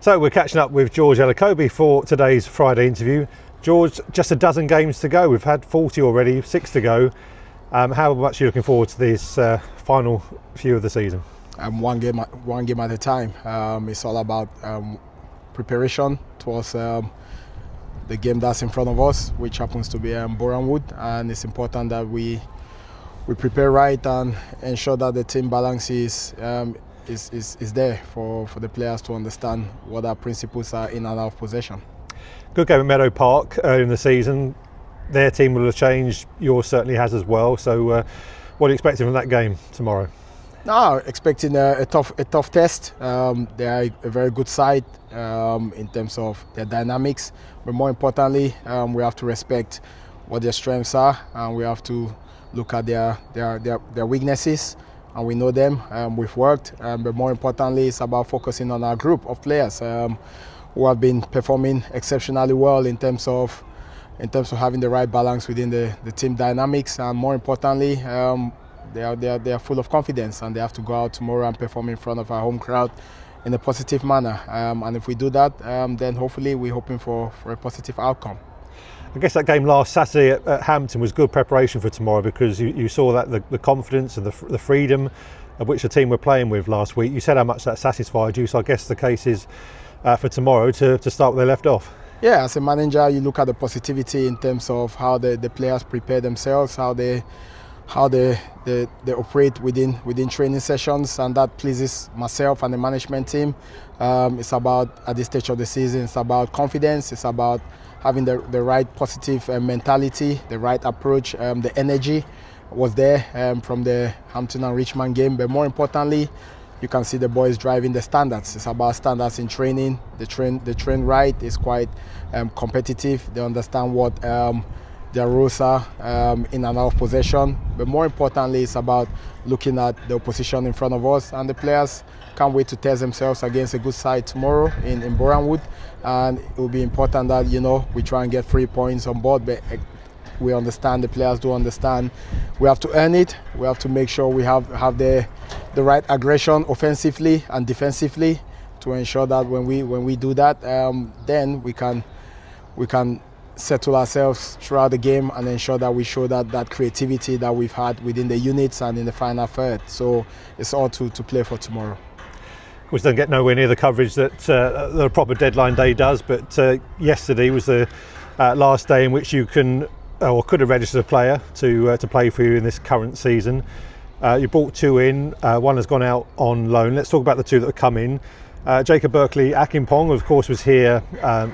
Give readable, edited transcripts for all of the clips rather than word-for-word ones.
So we're catching up with George Elokobi for today's Friday interview. George, just a dozen games to go. We've had 40 already, 6 to go. How much are you looking forward to this final few of the season? One game at a time. It's all about preparation towards the game that's in front of us, which happens to be Boreham Wood, and it's important that we prepare right and ensure that the team balance is there for the players to understand what our principles are in and out of possession. Good game at Meadow Park early in the season. Their team will have changed, yours certainly has as well. So what are you expecting from that game tomorrow? No, expecting a tough test. They are a very good side in terms of their dynamics, but more importantly, we have to respect what their strengths are, and we have to look at their weaknesses, and we know them. We've worked, but more importantly, it's about focusing on our group of players who have been performing exceptionally well in terms of having the right balance within the team dynamics, and more importantly, they are full of confidence, and they have to go out tomorrow and perform in front of our home crowd in a positive manner. And if we do that, then hopefully we're hoping for a positive outcome. I guess that game last Saturday at Hampton was good preparation for tomorrow, because you saw that the confidence and the freedom of which the team were playing with last week. You said how much that satisfied you, so I guess the case is for tomorrow to start where they left off. Yeah, as a manager, you look at the positivity in terms of how the players prepare themselves, how they operate within training sessions, and that pleases myself and the management team. It's about, at this stage of the season, it's about confidence, it's about having the right positive mentality, the right approach. The energy was there from the Hampton and Richmond game, but more importantly, you can see the boys driving the standards. It's about standards in training. The train right is quite competitive. They understand what their roles are in and out of possession. But more importantly, it's about looking at the opposition in front of us, and the players can't wait to test themselves against a good side tomorrow in Boreham Wood. And it will be important that we try and get 3 points on board. But we understand, the players do understand, we have to earn it. We have to make sure we have the right aggression offensively and defensively to ensure that when we do that, then we can settle ourselves throughout the game and ensure that we show that creativity that we've had within the units and in the final third. So it's all to play for tomorrow. Of course, don't get nowhere near the coverage that the proper deadline day does, but yesterday was the last day in which you can or could have registered a player to play for you in this current season. You brought 2 in, one has gone out on loan. Let's talk about the 2 that have come in. Jacob Berkeley-Akimpong, of course, was here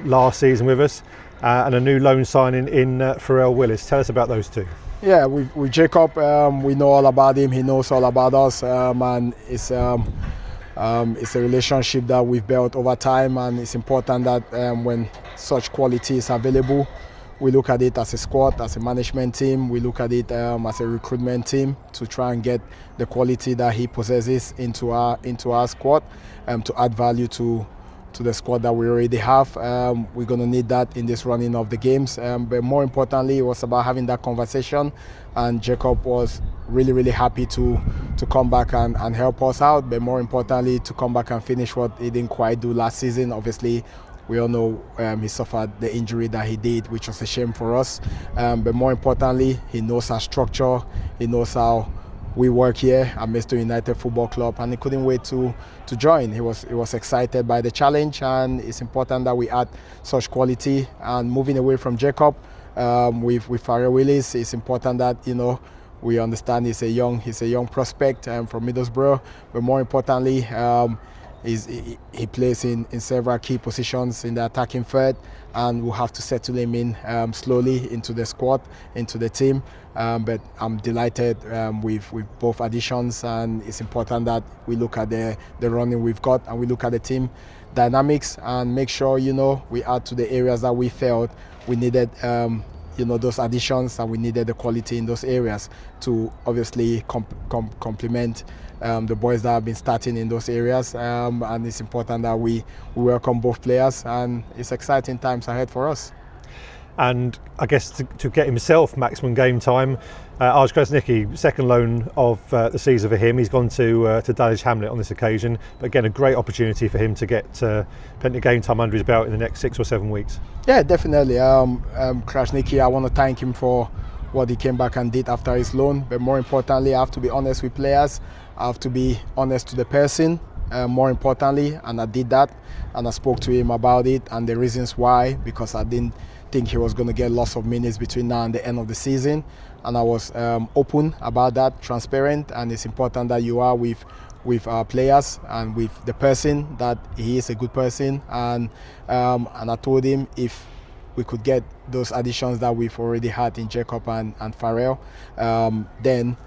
last season with us, and a new loan signing in Pharrell Willis. Tell us about those 2. Yeah, with Jacob, we know all about him. He knows all about us, and it's a relationship that we've built over time, and it's important that when such quality is available, we look at it as a squad, as a management team. We look at it as a recruitment team to try and get the quality that he possesses into our squad, to add value to the squad that we already have. We're going to need that in this running of the games. But more importantly, it was about having that conversation, and Jacob was really happy to come back and help us out. But more importantly, to come back and finish what he didn't quite do last season. Obviously, we all know he suffered the injury that he did, which was a shame for us. But more importantly, he knows our structure, he knows how we work here at Maisto United Football Club, and he couldn't wait to join. He was excited by the challenge, and it's important that we add such quality. And moving away from Jacob, with Pharrell Willis, it's important that we understand he's a young prospect from Middlesbrough, but more importantly, he plays in several key positions in the attacking third, and we'll have to settle him in slowly into the squad, into the team. But I'm delighted with both additions, and it's important that we look at the running we've got, and we look at the team dynamics and make sure we add to the areas that we felt we needed those additions, and we needed the quality in those areas to obviously complement the boys that have been starting in those areas, and it's important that we welcome both players, and it's exciting times ahead for us. and I guess to get himself maximum game time, Arj Krasniqi, second loan of the season for him. He's gone to Dulwich Hamlet on this occasion, but again a great opportunity for him to get plenty of game time under his belt in the next 6 or 7 weeks. Yeah, definitely. Krasniqi, I want to thank him for what he came back and did after his loan, but more importantly, I have to be honest with players. I have to be honest to the person, more importantly, and I did that, and I spoke to him about it and the reasons why, because I didn't think he was going to get lots of minutes between now and the end of the season, and I was open about that, transparent, and it's important that you are with our players and with the person, that he is a good person, and I told him if we could get those additions that we've already had in Jacob and Farrell, then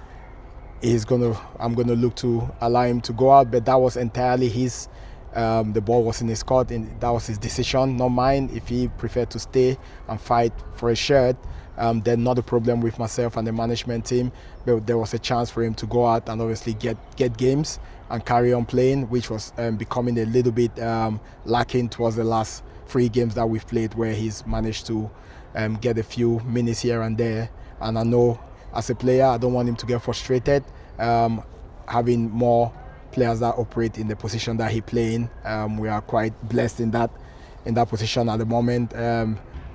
I'm gonna look to allow him to go out. But that was entirely his. The ball was in his court, and that was his decision, not mine. If he preferred to stay and fight for a shirt, then not a problem with myself and the management team. But there was a chance for him to go out and obviously get games and carry on playing, which was becoming a little bit lacking towards the last 3 games that we've played, where he's managed to get a few minutes here and there. And I know, as a player, I don't want him to get frustrated. Having more players that operate in the position that he playing, we are quite blessed in that position at the moment.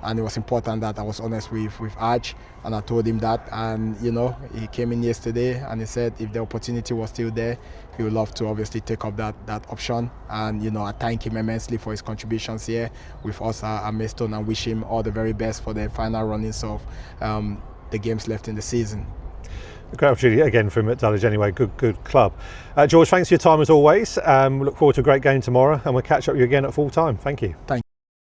And it was important that I was honest with Arj, and I told him that. And he came in yesterday and he said if the opportunity was still there, he would love to obviously take up that option. And I thank him immensely for his contributions here with us at Maidstone, and wish him all the very best for the final runnings of the games left in the season. A great opportunity again for him at Dulwich anyway. Good club. George, thanks for your time as always. We look forward to a great game tomorrow, and we'll catch up with you again at full time. Thank you.